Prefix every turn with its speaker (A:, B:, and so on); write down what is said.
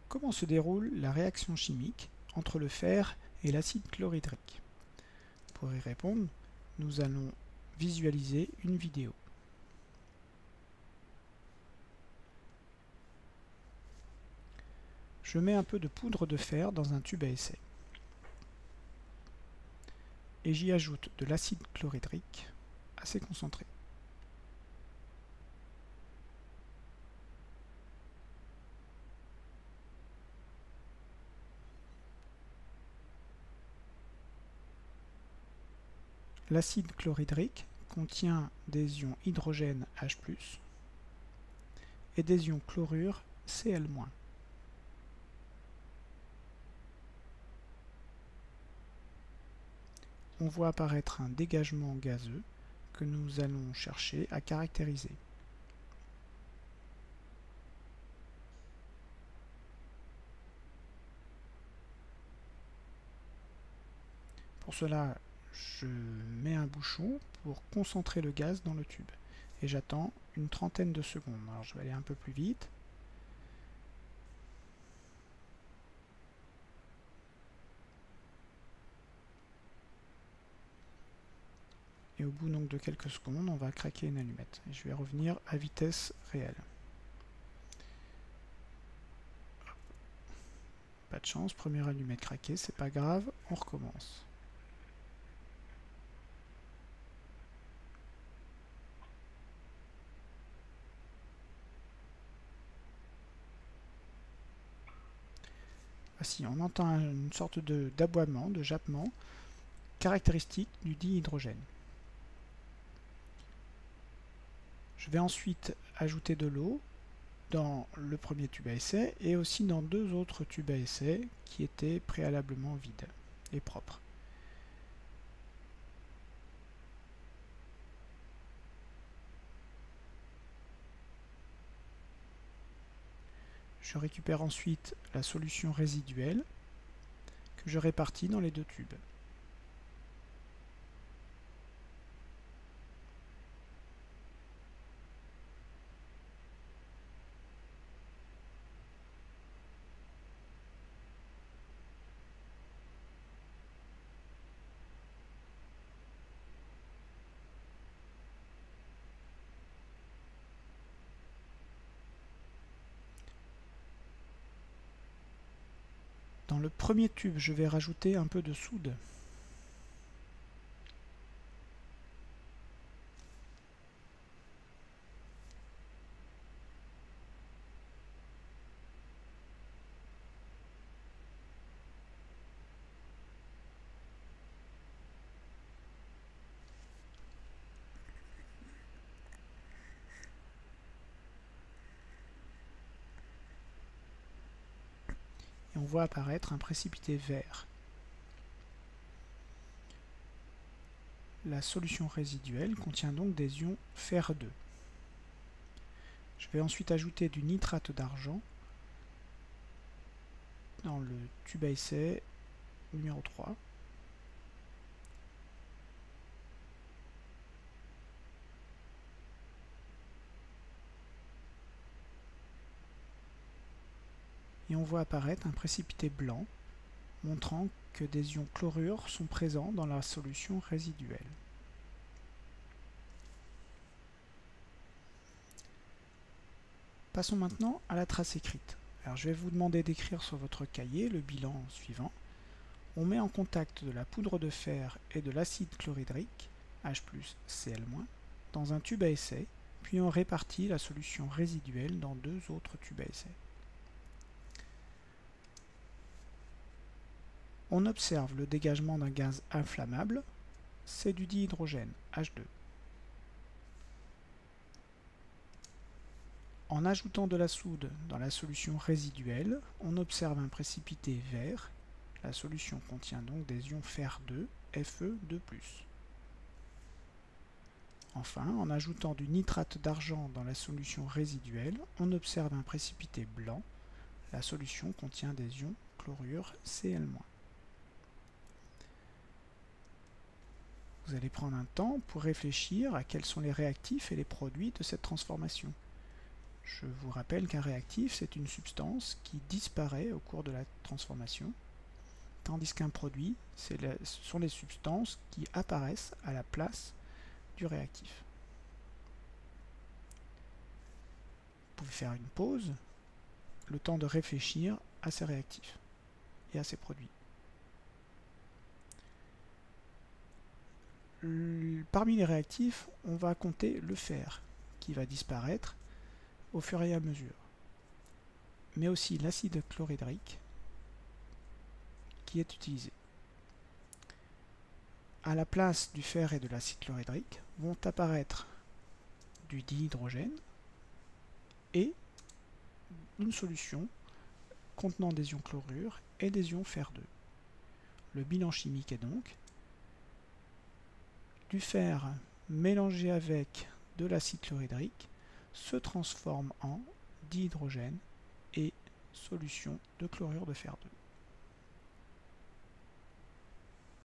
A: Comment se déroule la réaction chimique entre le fer et l'acide chlorhydrique? Pour y répondre, nous allons visualiser une vidéo. Je mets un peu de poudre de fer dans un tube à essai et j'y ajoute de l'acide chlorhydrique assez concentré. L'acide chlorhydrique contient des ions hydrogène H+, et des ions chlorure Cl-. On voit apparaître un dégagement gazeux que nous allons chercher à caractériser. Pour cela, je mets un bouchon pour concentrer le gaz dans le tube et j'attends une trentaine de secondes. Alors je vais aller un peu plus vite. Et au bout donc de quelques secondes, on va craquer une allumette. Et je vais revenir à vitesse réelle. Pas de chance, première allumette craquée, c'est pas grave, on recommence. Voici, on entend une sorte d'aboiement, de jappement, caractéristique du dihydrogène. Je vais ensuite ajouter de l'eau dans le premier tube à essai et aussi dans deux autres tubes à essai qui étaient préalablement vides et propres. Je récupère ensuite la solution résiduelle que je répartis dans les deux tubes. Dans le premier tube, je vais rajouter un peu de soude. Et on voit apparaître un précipité vert. La solution résiduelle contient donc des ions Fer2. Je vais ensuite ajouter du nitrate d'argent dans le tube à essai numéro 3. Et on voit apparaître un précipité blanc montrant que des ions chlorure sont présents dans la solution résiduelle. Passons maintenant à la trace écrite. Alors je vais vous demander d'écrire sur votre cahier le bilan suivant. On met en contact de la poudre de fer et de l'acide chlorhydrique, H+, Cl-, dans un tube à essai, puis on répartit la solution résiduelle dans deux autres tubes à essai. On observe le dégagement d'un gaz inflammable, c'est du dihydrogène, H2. En ajoutant de la soude dans la solution résiduelle, on observe un précipité vert. La solution contient donc des ions Fer2, Fe2+. Enfin, en ajoutant du nitrate d'argent dans la solution résiduelle, on observe un précipité blanc. La solution contient des ions chlorure Cl-. Vous allez prendre un temps pour réfléchir à quels sont les réactifs et les produits de cette transformation. Je vous rappelle qu'un réactif, c'est une substance qui disparaît au cours de la transformation, tandis qu'un produit, ce sont les substances qui apparaissent à la place du réactif. Vous pouvez faire une pause, le temps de réfléchir à ces réactifs et à ces produits. Parmi les réactifs, on va compter le fer, qui va disparaître au fur et à mesure, mais aussi l'acide chlorhydrique qui est utilisé. À la place du fer et de l'acide chlorhydrique vont apparaître du dihydrogène et une solution contenant des ions chlorure et des ions fer2. Le bilan chimique est donc du fer mélangé avec de l'acide chlorhydrique se transforme en dihydrogène et solution de chlorure de fer2.